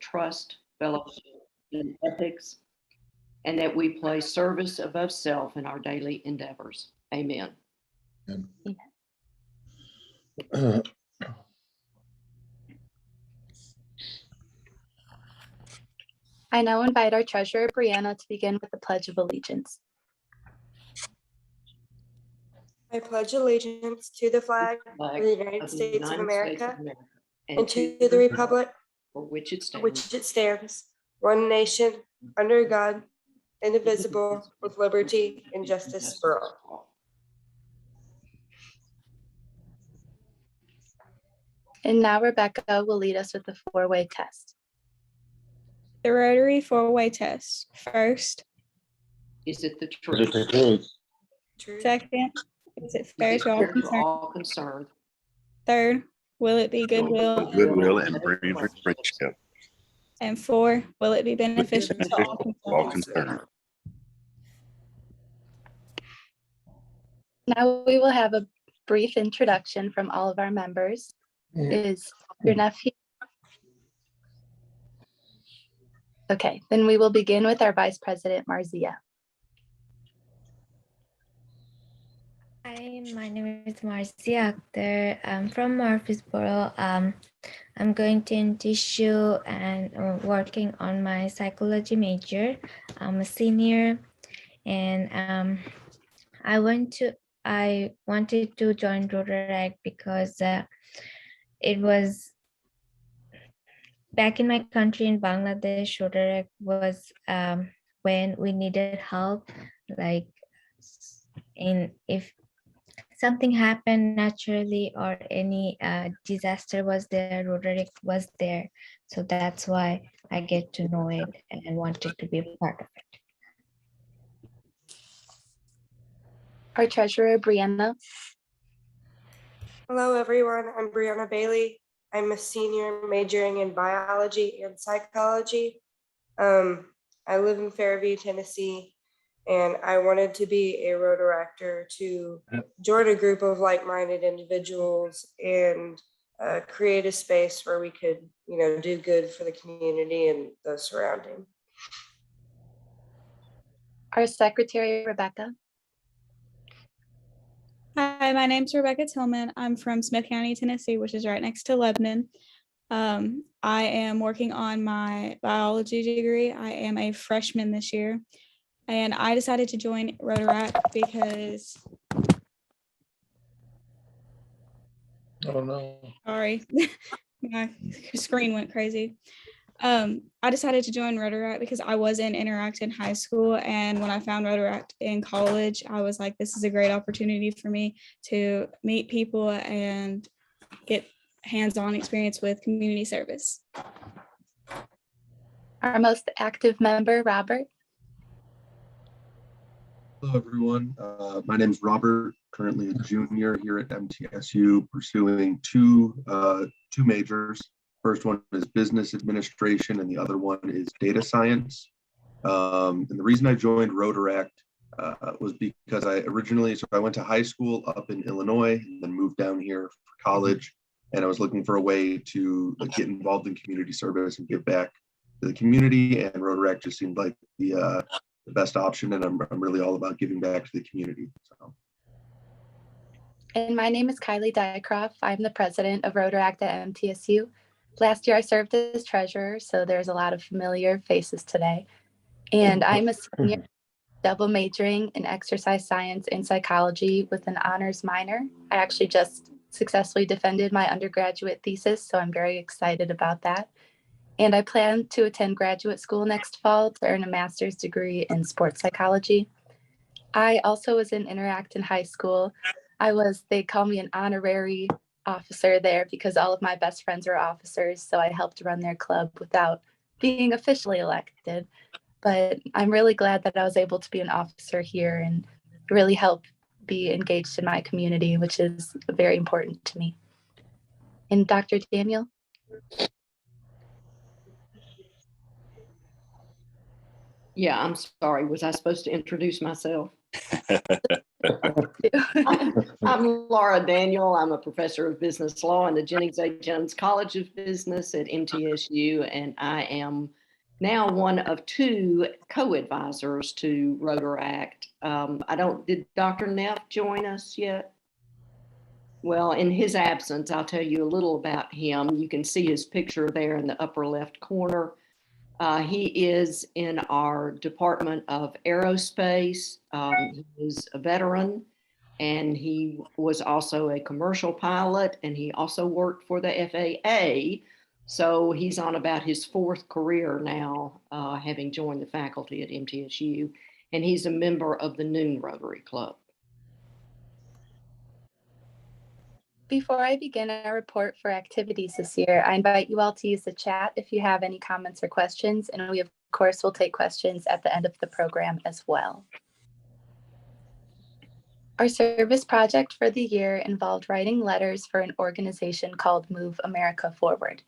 trust, fellowship, and ethics, and that we place service above self in our daily endeavors. Amen. I now invite our treasurer, Brianna, to begin with the Pledge of Allegiance. I pledge allegiance to the flag of the United States of America and to the republic for which it stands, one nation, under God, indivisible, with liberty and justice for all. And now Rebecca will lead us with the four-way test. The Rotary four-way test. First, is it the truth? Second, is it fair to all concerned? Third, will it be goodwill and bring friendship? And four, will it be beneficial to all concerned? Now we will have a brief introduction from all of our members. Is your nephew? Okay, then we will begin with our Vice President, Marzia. Hi, my name is Marzia Dec. I'm from Murfreesboro. I'm going to MTSU and working on my psychology major. I'm a senior, and I wanted to join Rotaract because it was back in my country in Bangladesh. Rotaract was when we needed help, like if something happened naturally or any disaster was there, Rotaract was there. So that's why I get to know it and wanted to be a part of it. Our treasurer, Brianna. Hello, everyone. I'm Brianna Bailey. I'm a senior majoring in biology and psychology. I live in Fairview, Tennessee, and I wanted to be a Rotaractor to join a group of like-minded individuals and create a space where we could, do good for the community and the surrounding. Our secretary, Rebecca. Hi, my name's Rebecca Tillman. I'm from Smith County, Tennessee, which is right next to Lebanon. I am working on my biology degree. I am a freshman this year, and I decided to join Rotaract because, oh no, sorry, my screen went crazy. I decided to join Rotaract because I was in Interact in high school, and when I found Rotaract in college, I was like, this is a great opportunity for me to meet people and get hands-on experience with community service. Our most active member, Robert. Hello, everyone. My name is Robert, currently a junior here at MTSU, pursuing two majors. First one is business administration, and the other one is data science. And the reason I joined Rotaract was because I went to high school up in Illinois and then moved down here for college. And I was looking for a way to get involved in community service and give back to the community. And Rotaract just seemed like the best option. And I'm really all about giving back to the community. So. And my name is Kylie Dycroft. I'm the president of Rotaract at MTSU. Last year I served as treasurer, so there's a lot of familiar faces today. And I'm a senior, double majoring in exercise science and psychology with an honors minor. I actually just successfully defended my undergraduate thesis, so I'm very excited about that. And I plan to attend graduate school next fall to earn a master's degree in sports psychology. I also was in Interact in high school. They call me an honorary officer there because all of my best friends are officers, so I helped run their club without being officially elected. But I'm really glad that I was able to be an officer here and really help be engaged in my community, which is very important to me. And Dr. Daniel? Yeah, I'm sorry. Was I supposed to introduce myself? I'm Lara Daniel. I'm a professor of business law in the Jennings A. Jones College of Business at MTSU, and I am now one of 2 co-advisors to Rotaract. Did Dr. Neff join us yet? Well, in his absence, I'll tell you a little about him. You can see his picture there in the upper left corner. He is in our Department of Aerospace. He is a veteran, and he was also a commercial pilot, and he also worked for the FAA. So he's on about his 4th career now, having joined the faculty at MTSU, and he's a member of the Noon Rotary Club. Before I begin our report for activities this year, I invite you all to use the chat if you have any comments or questions, and we of course will take questions at the end of the program as well. Our service project for the year involved writing letters for an organization called Move America Forward.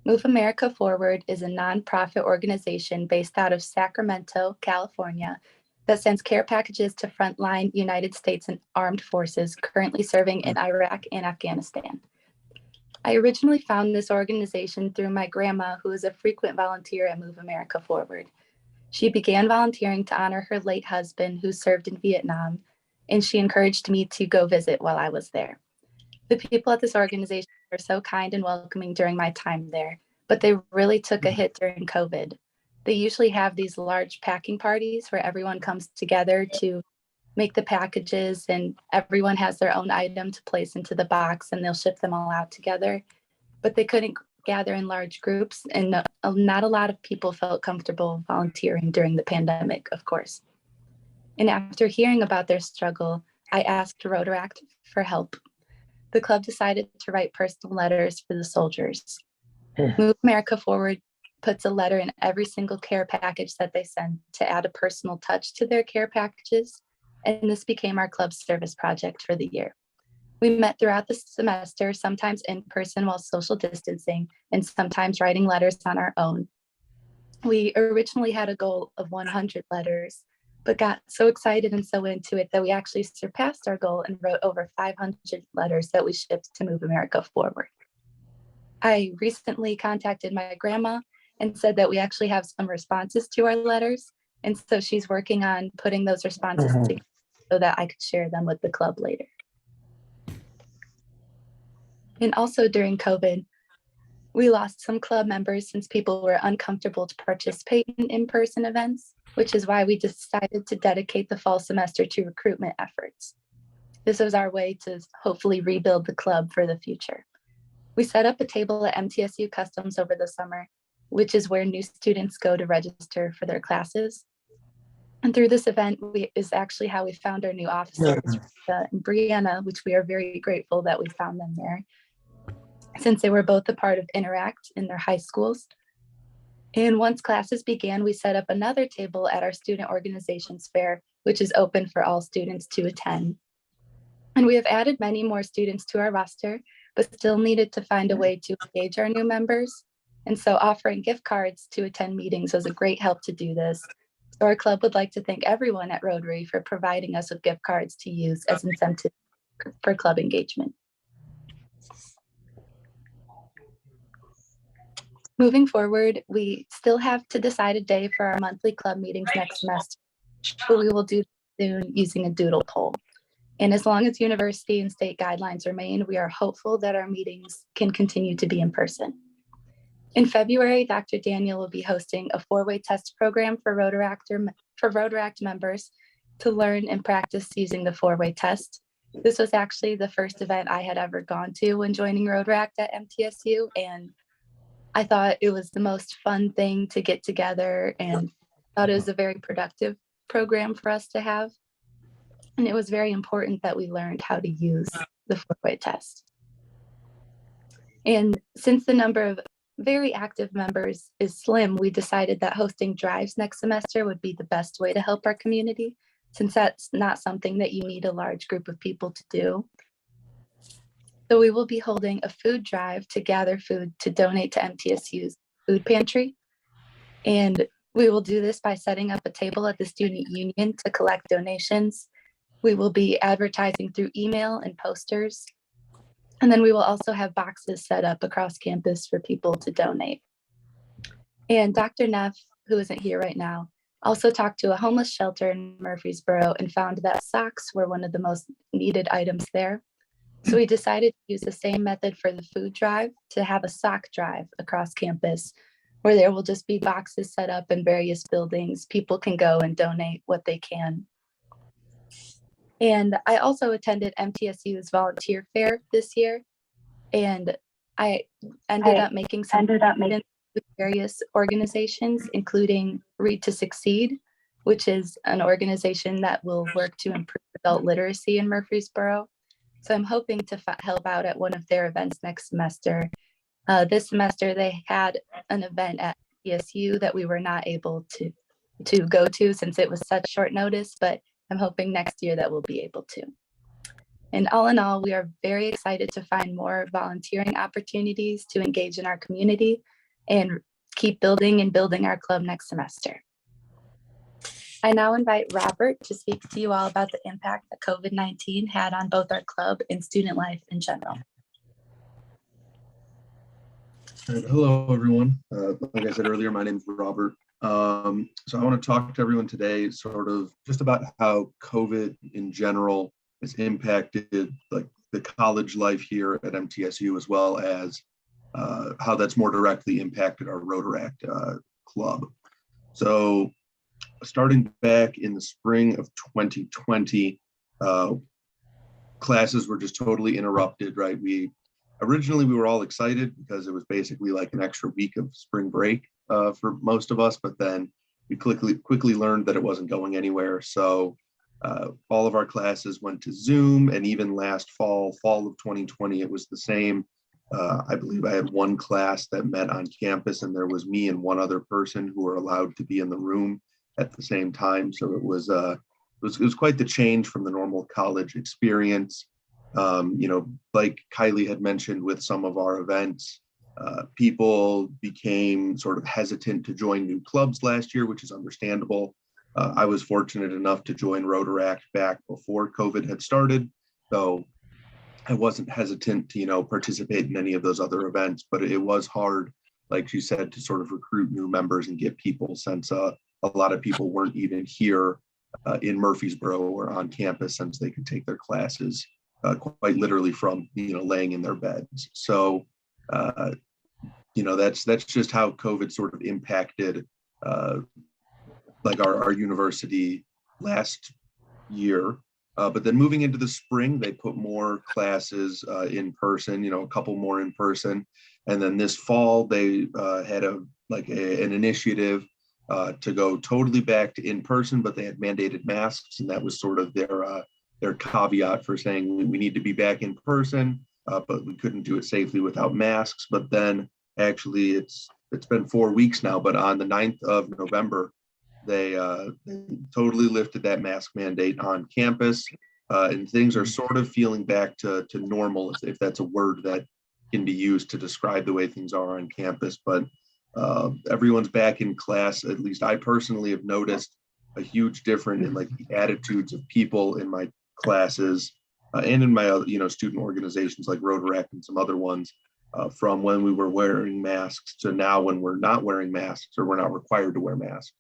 Move America Forward is a nonprofit organization based out of Sacramento, California, that sends care packages to frontline United States and armed forces currently serving in Iraq and Afghanistan. I originally found this organization through my grandma, who is a frequent volunteer at Move America Forward. She began volunteering to honor her late husband, who served in Vietnam, and she encouraged me to go visit while I was there. The people at this organization were so kind and welcoming during my time there, but they really took a hit during COVID. They usually have these large packing parties where everyone comes together to make the packages, and everyone has their own item to place into the box, and they'll ship them all out together. But they couldn't gather in large groups, and not a lot of people felt comfortable volunteering during the pandemic, of course. And after hearing about their struggle, I asked Rotaract for help. The club decided to write personal letters for the soldiers. Move America Forward puts a letter in every single care package that they send to add a personal touch to their care packages, and this became our club service project for the year. We met throughout the semester, sometimes in person while social distancing, and sometimes writing letters on our own. We originally had a goal of 100 letters, but got so excited and so into it that we actually surpassed our goal and wrote over 500 letters that we shipped to Move America Forward. I recently contacted my grandma and said that we actually have some responses to our letters. And so she's working on putting those responses together so that I could share them with the club later. And also during COVID, we lost some club members since people were uncomfortable to participate in in-person events, which is why we decided to dedicate the fall semester to recruitment efforts. This was our way to hopefully rebuild the club for the future. We set up a table at MTSU Customs over the summer, which is where new students go to register for their classes. And through this event is actually how we found our new officers, and Brianna, which we are very grateful that we found them there, since they were both a part of Interact in their high schools. And once classes began, we set up another table at our student organizations fair, which is open for all students to attend. And we have added many more students to our roster, but still needed to find a way to engage our new members. And so offering gift cards to attend meetings was a great help to do this. So our club would like to thank everyone at Rotary for providing us with gift cards to use as incentive for club engagement. Moving forward, we still have to decide a day for our monthly club meetings next semester, but we will do soon using a doodle poll. And as long as university and state guidelines remain, we are hopeful that our meetings can continue to be in person. In February, Dr. Daniel will be hosting a 4-way test program for Rotaract members to learn and practice using the 4-way test. This was actually the first event I had ever gone to when joining Rotaract at MTSU, and I thought it was the most fun thing to get together, and thought it was a very productive program for us to have. And it was very important that we learned how to use the 4-way test. And since the number of very active members is slim, we decided that hosting drives next semester would be the best way to help our community, since that's not something that you need a large group of people to do. So we will be holding a food drive to gather food to donate to MTSU's food pantry. And We will do this by setting up a table at the student union to collect donations. We will be advertising through email and posters. And then we will also have boxes set up across campus for people to donate. And Dr. Neff, who isn't here right now, also talked to a homeless shelter in Murfreesboro and found that socks were one of the most needed items there. So we decided to use the same method for the food drive to have a sock drive across campus, where there will just be boxes set up in various buildings. People can go and donate what they can. And I also attended MTSU's volunteer fair this year, and I ended up making some with various organizations, including Read to Succeed, which is an organization that will work to improve adult literacy in Murfreesboro. So I'm hoping to help out at one of their events next semester. This semester, they had an event at MTSU that we were not able to go to since it was such short notice, but I'm hoping next year that we'll be able to. And all in all, we are very excited to find more volunteering opportunities to engage in our community and keep building our club next semester. I now invite Robert to speak to you all about the impact that COVID-19 had on both our club and student life in general. Hello, everyone. Like I said earlier, my name is Robert. So I want to talk to everyone today sort of just about how COVID in general has impacted like the college life here at MTSU, as well as how that's more directly impacted our Rotaract club. So starting back in the spring of 2020, classes were just totally interrupted, right? Originally we were all excited because it was basically like an extra week of spring break for most of us, but then we quickly learned that it wasn't going anywhere. So all of our classes went to Zoom, and even last fall of 2020, it was the same. I believe I had one class that met on campus, and there was me and one other person who were allowed to be in the room at the same time. So it was quite the change from the normal college experience. Like Kylie had mentioned with some of our events, people became sort of hesitant to join new clubs last year, which is understandable. I was fortunate enough to join Rotaract back before COVID had started, so I wasn't hesitant to, participate in any of those other events, but it was hard, like she said, to sort of recruit new members and get people, since a lot of people weren't even here in Murfreesboro or on campus, since they could take their classes quite literally from, laying in their beds. So, that's just how COVID sort of impacted like our university last year. But then moving into the spring, they put more classes in person, a couple more in person. And then this fall, they had an initiative to go totally back to in person, but they had mandated masks, and that was sort of their caveat for saying we need to be back in person, but we couldn't do it safely without masks. But then actually it's been 4 weeks now, but on the 9th of November, they totally lifted that mask mandate on campus, and things are sort of feeling back to normal, if that's a word that can be used to describe the way things are on campus. But everyone's back in class. At least I personally have noticed a huge difference in like the attitudes of people in my classes and in my student organizations like Rotaract and some other ones, from when we were wearing masks to now when we're not wearing masks, or we're not required to wear masks.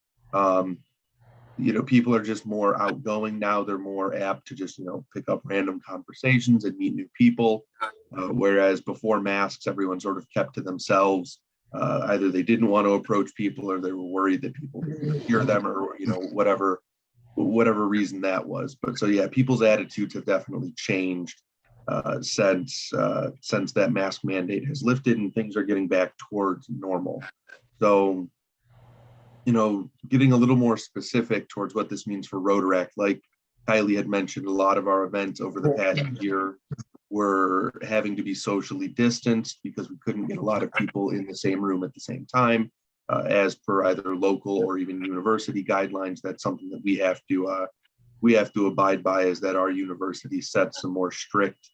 People are just more outgoing now. They're more apt to just, pick up random conversations and meet new people. Whereas before masks, everyone sort of kept to themselves. Either they didn't want to approach people, or they were worried that people would hear them, or, whatever reason that was. But so, yeah, people's attitudes have definitely changed since that mask mandate has lifted and things are getting back towards normal. So, getting a little more specific towards what this means for Rotaract, like Kylie had mentioned, a lot of our events over the past year were having to be socially distanced because we couldn't get a lot of people in the same room at the same time, as per either local or even university guidelines. That's something that we have to abide by, is that our university sets some more strict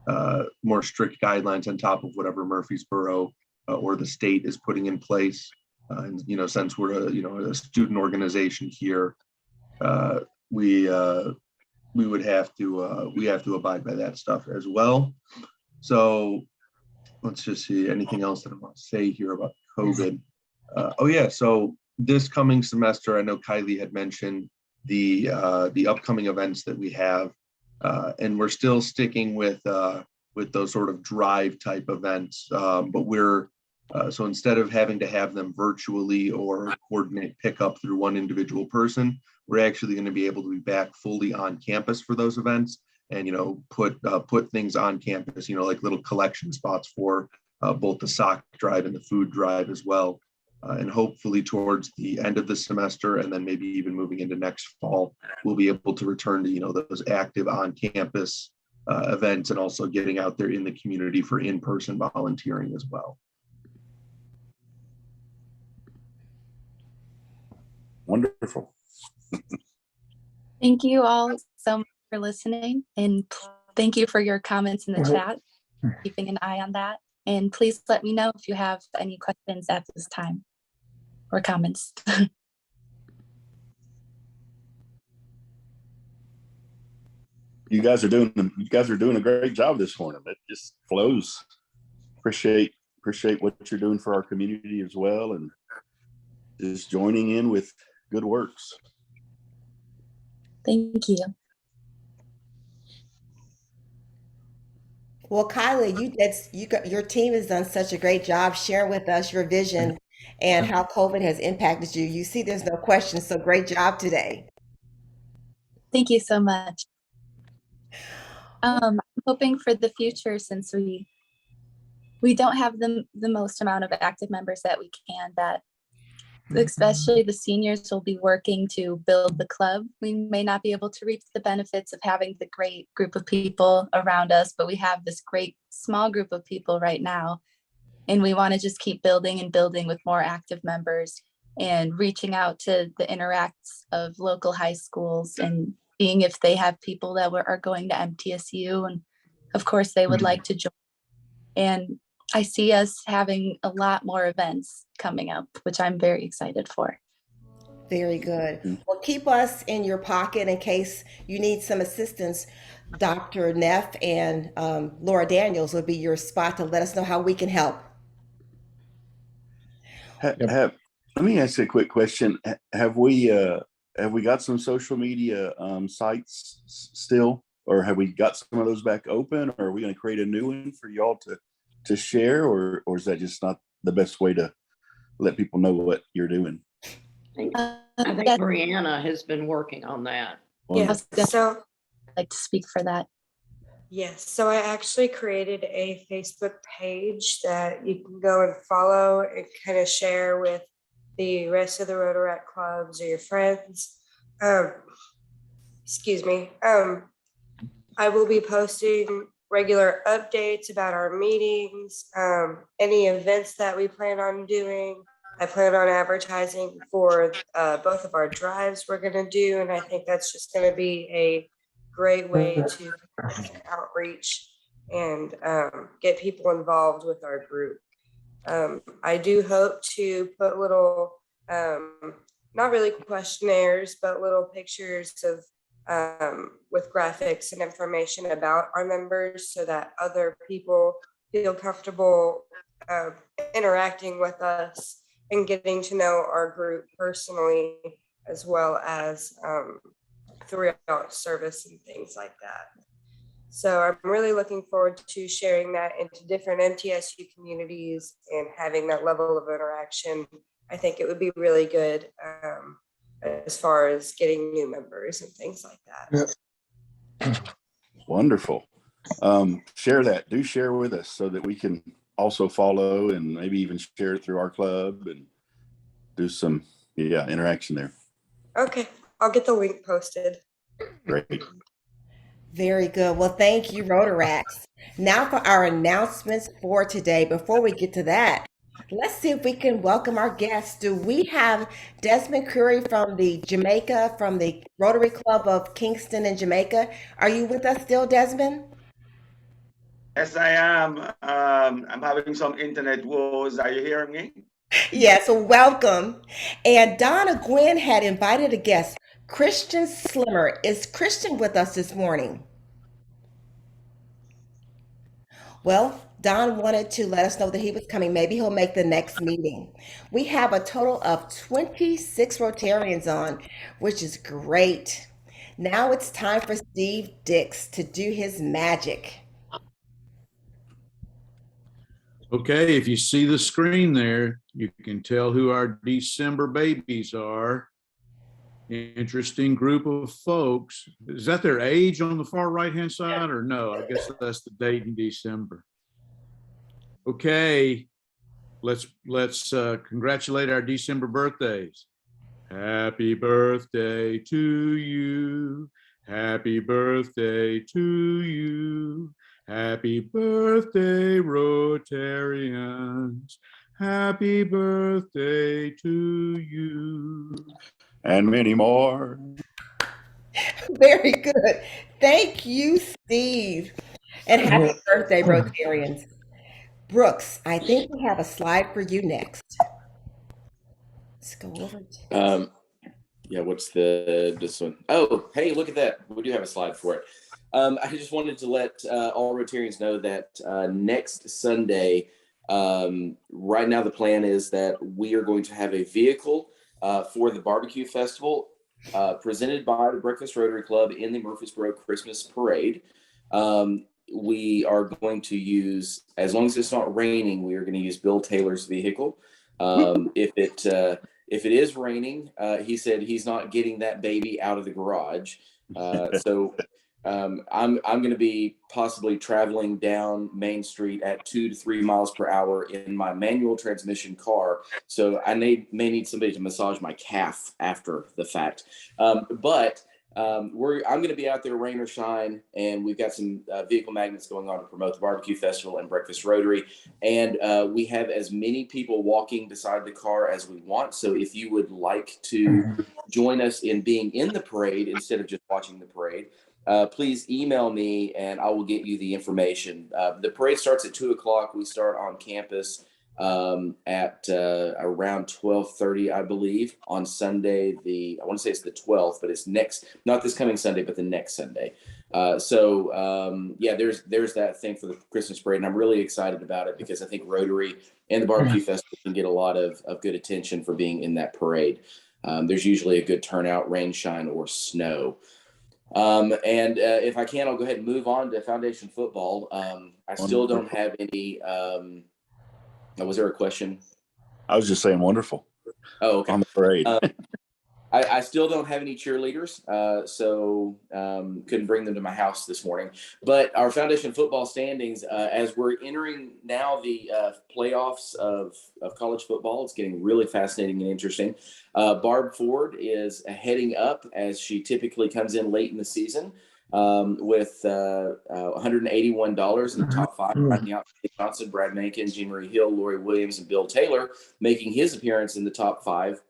guidelines on top of whatever Murfreesboro or the state is putting in place. And, you know, since we're a student organization here, we would have to abide by that stuff as well. So let's just see, anything else that I want to say here about COVID. Oh yeah, so this coming semester, I know Kylie had mentioned the upcoming events that we have, and we're still sticking with those sort of drive type events, but we're so instead of having to have them virtually or coordinate pickup through one individual person, we're actually going to be able to be back fully on campus for those events, and put things on campus, like little collection spots for both the sock drive and the food drive as well. And hopefully towards the end of the semester, and then maybe even moving into next fall, we'll be able to return to those active on-campus events, and also getting out there in the community for in-person volunteering as well. Wonderful. Thank you all so much for listening, and thank you for your comments in the chat, keeping an eye on that. And please let me know if you have any questions at this time or comments. You guys are doing a great job this morning. It just flows. Appreciate what you're doing for our community as well, and just joining in with good works. Thank you. Well, Kylie, your team has done such a great job sharing with us your vision and how COVID has impacted you. You see, there's no question. So great job today. Thank you so much. I'm hoping for the future, since we don't have the most amount of active members that we can, that especially the seniors will be working to build the club. We may not be able to reap the benefits of having the great group of people around us, but we have this great small group of people right now. And we want to just keep building and building with more active members, and reaching out to the interacts of local high schools and seeing if they have people that are going to MTSU. And of course they would like to join. And I see us having a lot more events coming up, which I'm very excited for. Very good. Well, keep us in your pocket in case you need some assistance. Dr. Neff and Lara Daniels will be your spot to let us know how we can help. Let me ask you a quick question. Have we got some social media sites still, or have we got some of those back open, or are we going to create a new one for y'all to share, or is that just not the best way to let people know what you're doing? I think Brianna has been working on that. Yes. So I'd like to speak for that. yes, so I actually created a Facebook page that you can go and follow and kind of share with the rest of the Rotaract clubs or your friends. Excuse me. I will be posting regular updates about our meetings, any events that we plan on doing. I plan on advertising for both of our drives we're going to do, and I think that's just going to be a great way to outreach and get people involved with our group. I do hope to put little, not really questionnaires, but little pictures of with graphics and information about our members, so that other people feel comfortable interacting with us and getting to know our group personally, as well as throughout service and things like that. So I'm really looking forward to sharing that into different MTSU communities and having that level of interaction. I think it would be really good as far as getting new members and things like that. Wonderful. Share that. Do share with us so that we can also follow and maybe even share it through our club and do some interaction there. Okay, I'll get the link posted. Great. Very good. Well, thank you, Rotaracts. Now for our announcements for today. Before we get to that, let's see if we can welcome our guests. Do we have Desmond Curry from the Rotary Club of Kingston in Jamaica? Are you with us still, Desmond? Yes, I am. I'm having some internet woes. Are you hearing me? Yeah, so welcome. And Donna Gwen had invited a guest, Christian Slimmer. Is Christian with us this morning? Well, Don wanted to let us know that he was coming. Maybe he'll make the next meeting. We have a total of 26 Rotarians on, which is great. Now it's time for Steve Dix to do his magic. Okay, if you see the screen there, you can tell who our December babies are. Interesting group of folks. Is that their age on the far right-hand side or no? I guess that's the date in December. Okay, let's congratulate our December birthdays. Happy birthday to you. Happy birthday to you. Happy birthday, Rotarians. Happy birthday to you. And many more. Very good. Thank you, Steve. And happy birthday, Rotarians. Brooks, I think we have a slide for you next. Let's go over to Yeah, what's this one? Oh, hey, look at that. We do have a slide for it. I just wanted to let all Rotarians know that next Sunday, right now the plan is that we are going to have a vehicle for the barbecue festival presented by the Breakfast Rotary Club in the Murfreesboro Christmas Parade. We are going to use, as long as it's not raining, we are going to use Bill Taylor's vehicle. If it is raining, he said he's not getting that baby out of the garage. So I'm going to be possibly traveling down Main Street at 2 to 3 miles per hour in my manual transmission car. So I may need somebody to massage my calf after the fact. I'm going to be out there rain or shine, and we've got some vehicle magnets going on to promote the barbecue festival and Breakfast Rotary. And we have as many people walking beside the car as we want. So if you would like to join us in being in the parade instead of just watching the parade, please email me and I will get you the information. The parade starts at 2:00. We start on campus at around 12:30, I believe, on Sunday. I want to say it's the 12th, but it's not this coming Sunday, but the next Sunday. Yeah, there's that thing for the Christmas parade, and I'm really excited about it because I think Rotary and the Barbecue Festival can get a lot of good attention for being in that parade. There's usually a good turnout, rain, shine, or snow. If I can, I'll go ahead and move on to Foundation football. I still don't have any. Was there a question? I was just saying wonderful. Oh, okay. On the parade. I still don't have any cheerleaders, so couldn't bring them to my house this morning. But our Foundation football standings, as we're entering now the playoffs of college football, it's getting really fascinating and interesting. Barb Ford is heading up as she typically comes in late in the season. With $181 in the top five, rounding out Johnson, Brad Mankin, Jean Marie Hill, Lori Williams, and Bill Taylor, making his appearance in the top five.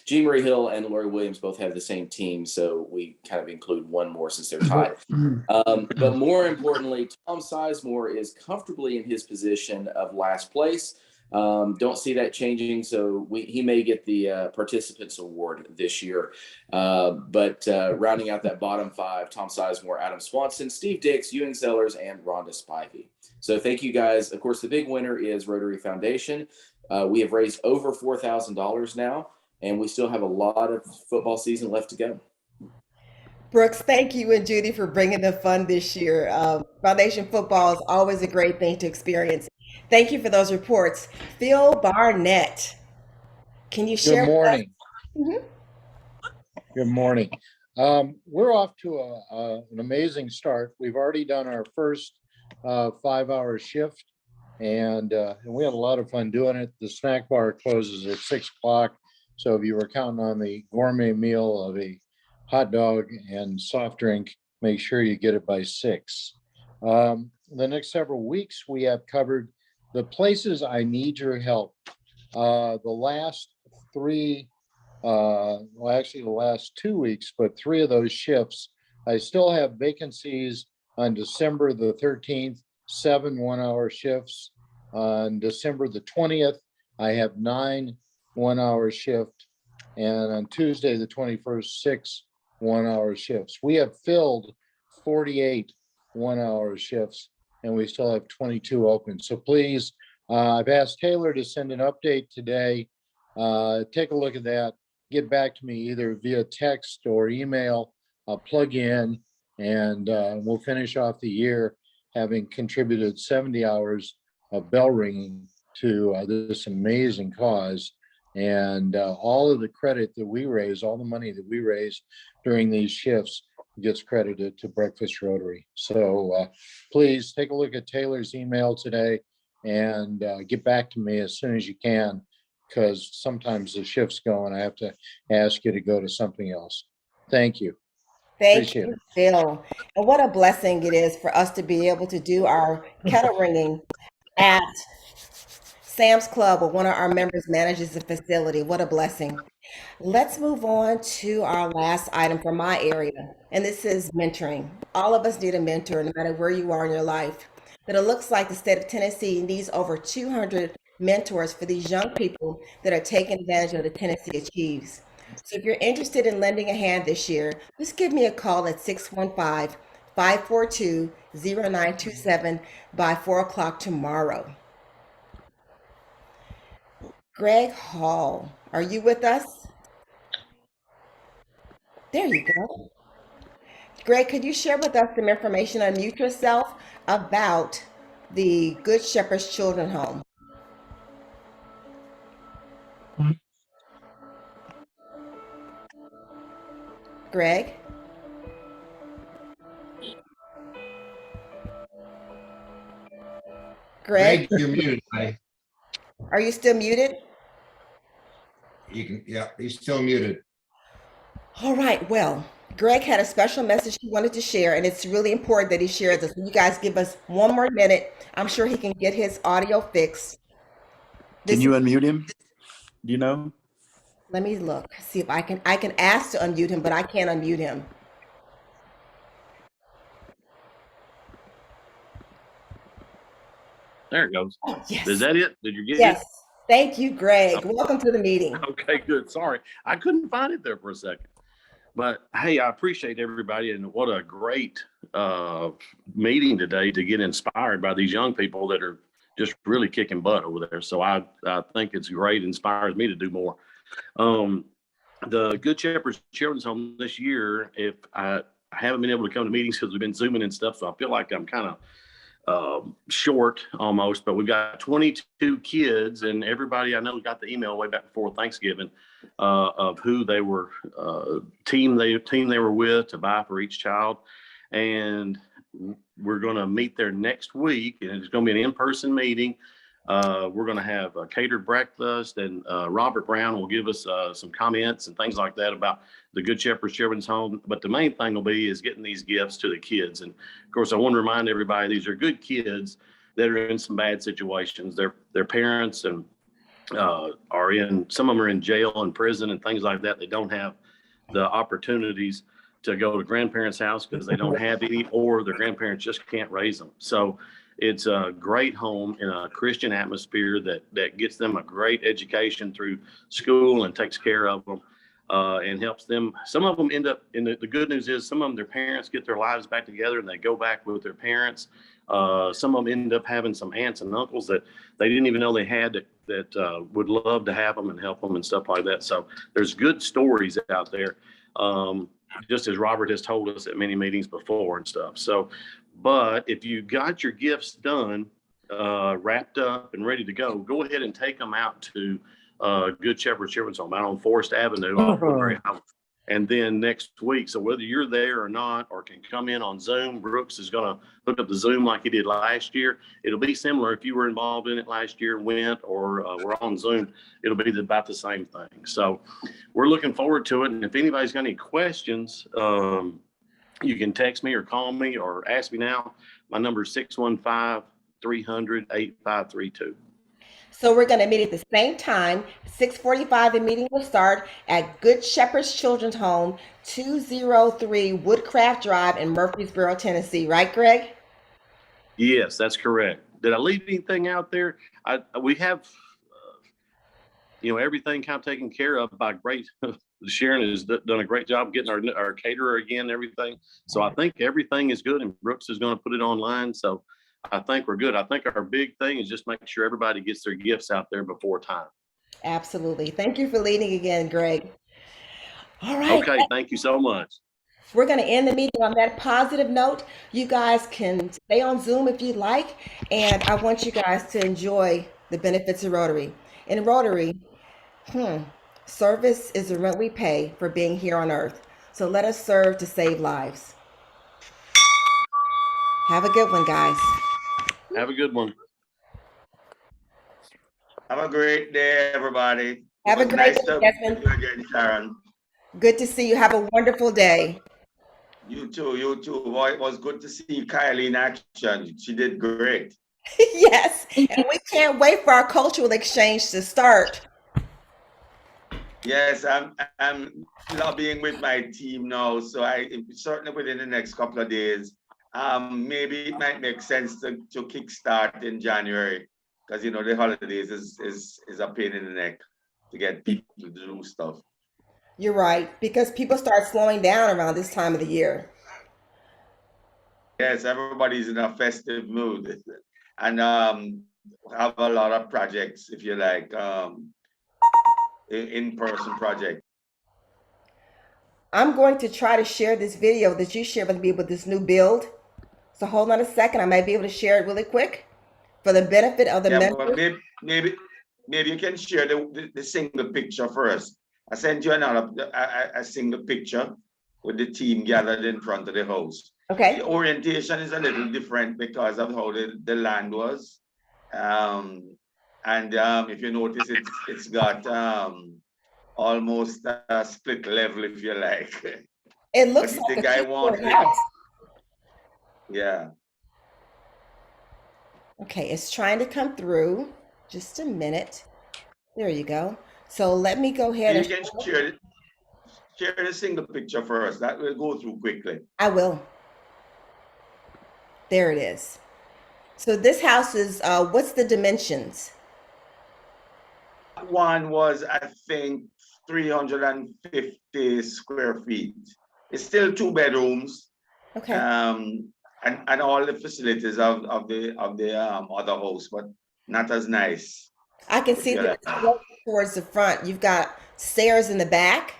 Jean Marie Hill and Lori Williams both have the same team, so we kind of include one more since they're tied. But more importantly, Tom Sizemore is comfortably in his position of last place. Don't see that changing, so he may get the Participants Award this year. But rounding out that bottom five, Tom Sizemore, Adam Swanson, Steve Dix, Ewing Sellers, and Rhonda Spivey. So thank you guys. Of course, the big winner is Rotary Foundation. We have raised over $4,000 now, and we still have a lot of football season left to go. Brooks, thank you and Judy for bringing the fun this year. Foundation football is always a great thing to experience. Thank you for those reports. Phil Barnett, can you share? Good morning. Mhm. Good morning. We're off to an amazing start. We've already done our first 5-hour shift, and we had a lot of fun doing it. The snack bar closes at 6 o'clock. So if you were counting on the gourmet meal of a hot dog and soft drink, make sure you get it by 6. The next several weeks, we have covered the places I need your help. The last 3, actually the last 2 weeks, but 3 of those shifts, I still have vacancies on December the 13th, 7 1-hour shifts. On December the 20th, I have 9 1-hour shift, and on Tuesday, the 21st, 6 1-hour shifts. We have filled 48 1-hour shifts, and we still have 22 open. So please, I've asked Taylor to send an update today. Take a look at that. Get back to me either via text or email. I'll plug in, and we'll finish off the year having contributed 70 hours of bell ringing to this amazing cause. And all of the credit that we raise, all the money that we raise during these shifts gets credited to Breakfast Rotary. So please take a look at Taylor's email today and get back to me as soon as you can, because sometimes the shift's go and I have to ask you to go to something else. Thank you. Thank Appreciate you, it. Phil. And what a blessing it is for us to be able to do our kettle ringing at Sam's Club, where one of our members manages the facility. What a blessing. Let's move on to our last item for my area, and this is mentoring. All of us need a mentor, no matter where you are in your life. But it looks like the state of Tennessee needs over 200 mentors for these young people that are taking advantage of the Tennessee Achieves. So if you're interested in lending a hand this year, just give me a call at 615-542-0927 by 4 o'clock tomorrow. Greg Hall, are you with us? There you go. Greg, could you share with us some information, unmute yourself, about the Good Shepherd's Children's Home? Greg? Greg, Greg, you're muted, buddy. are you still muted? You can, yeah, he's still muted. All right, well, Greg had a special message he wanted to share, and it's really important that he shares this. You guys give us 1 more minute. I'm sure he can get his audio fixed. Can you unmute him? Do you know? Let me look, see if I can ask to unmute him, but I can't unmute him. There it goes. Oh, yes. Is that it? Did you get Yes. Thank you, Greg. Welcome to the meeting. it? Okay, good. Sorry. I couldn't find it there for a second. But hey, I appreciate everybody, and what a great meeting today to get inspired by these young people that are just really kicking butt over there. So I think it's great. It inspires me to do more. The Good Shepherd's Children's Home this year, if I haven't been able to come to meetings because we've been Zooming and stuff, so I feel like I'm kind of short almost, but we've got 22 kids, and everybody I know got the email way back before Thanksgiving of who they were, team they were with to buy for each child. And we're going to meet there next week, and it's going to be an in-person meeting. We're going to have a catered breakfast, and Robert Brown will give us some comments and things like that about the Good Shepherd's Children's Home. But the main thing will be is getting these gifts to the kids. And of course, I want to remind everybody, these are good kids that are in some bad situations. Their parents and are in, some of them are in jail and prison and things like that. They don't have the opportunities to go to grandparents' house because they don't have any, or their grandparents just can't raise them. So it's a great home in a Christian atmosphere that gets them a great education through school and takes care of them and helps them. Some of them end up, and the good news is some of them, their parents get their lives back together and they go back with their parents. Some of them end up having some aunts and uncles that they didn't even know they had that would love to have them and help them and stuff like that. So there's good stories out there, just as Robert has told us at many meetings before and stuff. So, but if you got your gifts done, wrapped up and ready to go ahead and take them out to Good Shepherd's Children's Home out on Forest Avenue off Woodbury Highway. And then next week, so whether you're there or not, or can come in on Zoom, Brooks is going to hook up the Zoom like he did last year. It'll be similar if you were involved in it last year, went, or we're on Zoom. It'll be about the same thing. So we're looking forward to it. And if anybody's got any questions, you can text me or call me or ask me now. My number is 615-300-8532. So we're going to meet at the same time, 6:45. The meeting will start at Good Shepherd's Children's Home, 203 Woodcraft Drive in Murfreesboro, Tennessee. Right, Greg? Yes, that's correct. Did I leave anything out there? We have everything kind of taken care of by great. Sharon has done a great job getting our caterer again and everything. So I think everything is good, and Brooks is going to put it online. So I think we're good. I think our big thing is just make sure everybody gets their gifts out there before time. Absolutely. Thank you for leading again, Greg. All right. Okay, thank you so much. We're going to end the meeting on that positive note. You guys can stay on Zoom if you'd like, and I want you guys to enjoy the benefits of Rotary. In Rotary, service is the rent we pay for being here on earth. So let us serve to save lives. Have a good one, guys. Have a good one. Have a great day, everybody. Have a great day, Desmond. Again, Sharon. Good to see you. Have a wonderful day. You too, you too. Boy, it was good to see Kylie in action. She did great. Yes, and we can't wait for our cultural exchange to start. Yes, I'm lobbying with my team now, so I certainly within the next couple of days. Maybe it might make sense to kickstart in January, because the holidays is a pain in the neck to get people to do stuff. You're right, because people start slowing down around this time of the year. Yes, everybody's in a festive mood, and have a lot of projects, if you like, in-person projects. I'm going to try to share this video that you shared with me with this new build. So hold on a second. I might be able to share it really quick for the benefit of the members. Well, maybe you can share the single picture first. I sent you a single picture with the team gathered in front of the house. Okay. The orientation is a little different because of how the land was. If you notice, it's got almost a split level, if you like. It looks but like the guy wanted house. Yeah. Okay, it's trying to come through. Just a minute. There you go. So let me go ahead and share the single picture first. That will go through quickly. I will. There it is. So this house is, what's the dimensions? One was, I think, 350 square feet. It's still 2 bedrooms. Okay. And all the facilities of the other house, but not as nice. I can see that towards the front. You've got stairs in the back.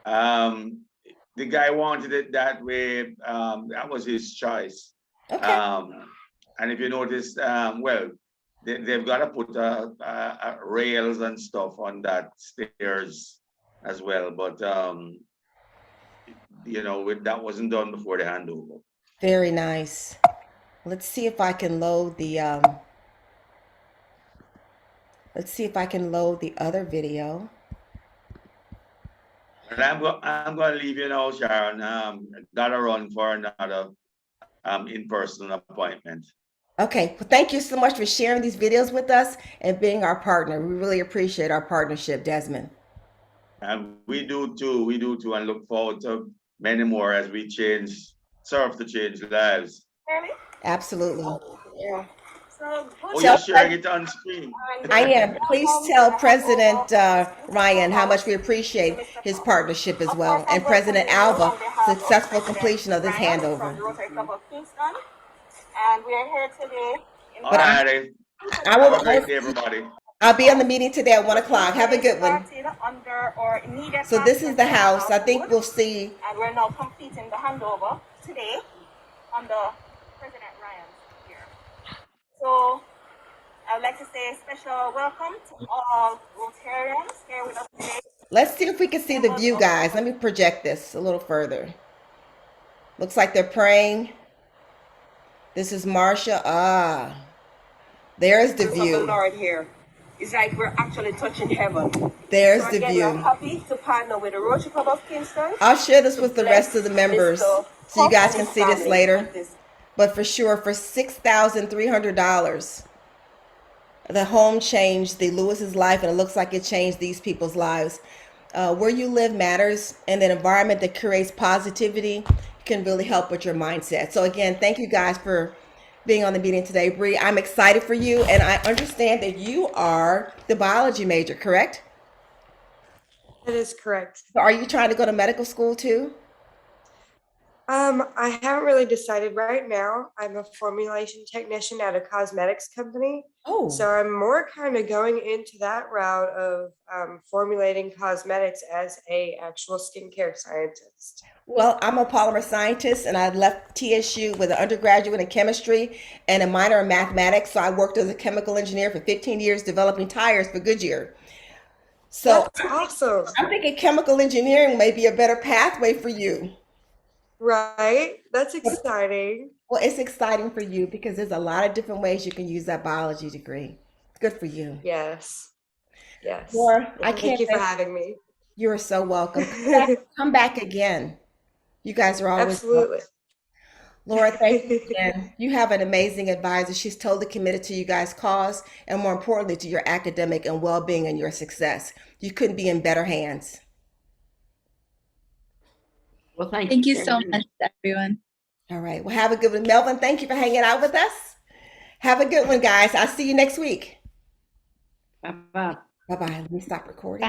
The guy wanted it that way. That was his choice. Okay. And if you notice, well, they've got to put rails and stuff on that stairs as well. But that wasn't done before the handover. Very nice. Let's see if I can load the other video. And I'm going to leave you now, Sharon. Gotta run for another in-person appointment. Okay. Well, thank you so much for sharing these videos with us and being our partner. We really appreciate our partnership, Desmond. And we do too, and look forward to many more as we serve to change lives. Absolutely. Yeah. You're sharing it on screen. I am. Please tell President Ryan how much we appreciate his partnership as well, and President Alva, successful completion of this handover. And we are here today. All righty. Have a great day, everybody. I'll be on the meeting today at 1 o'clock. Have a good one. So this is the house. I think we'll see. And we're now completing the handover today under President Ryan's here. So I'd like to say a special welcome to all Rotarians here with us today. Let's see if we can see the view, guys. Let me project this a little further. Looks like they're praying. This is Marsha. There's the view. The Lord here. It's like we're actually touching heaven. There's the view. We're happy to partner with the Rotary Club of Kingston. I'll share this with the rest of the members so you guys can see this later. But for sure, for $6,300, the home changed the Lewis's life, and it looks like it changed these people's lives. Where you live matters, and an environment that creates positivity can really help with your mindset. So again, thank you guys for being on the meeting today, Bree. I'm excited for you, and I understand that you are the biology major, correct? That is correct. So are you trying to go to medical school too? I haven't really decided right now. I'm a formulation technician at a cosmetics company. Oh, So I'm more kind of going into that route of formulating cosmetics as a actual skincare scientist. well, I'm a polymer scientist, and I left TSU with an undergraduate in chemistry and a minor in mathematics. So I worked as a chemical engineer for 15 years developing tires for Goodyear. So That's awesome, I'm thinking chemical engineering may be a better pathway for you. right? That's exciting. Well, it's exciting for you because there's a lot of different ways you can use that biology degree. Good for you. Yes. Yes. Laura, I Thank can't you for thank having me. you. Are so welcome. Come back again. You guys are always welcome. Absolutely. Laura, thank you again. You have an amazing advisor. She's totally committed to you guys' cause and more importantly to your academic and well-being and your success. You couldn't be in better hands. Well, thank Thank you you so much, everyone. All right. Well, have a good one. Melvin, thank you for hanging out with us. Have a good one, guys. I'll see you next week. Bye-bye. Bye-bye. Let me stop recording.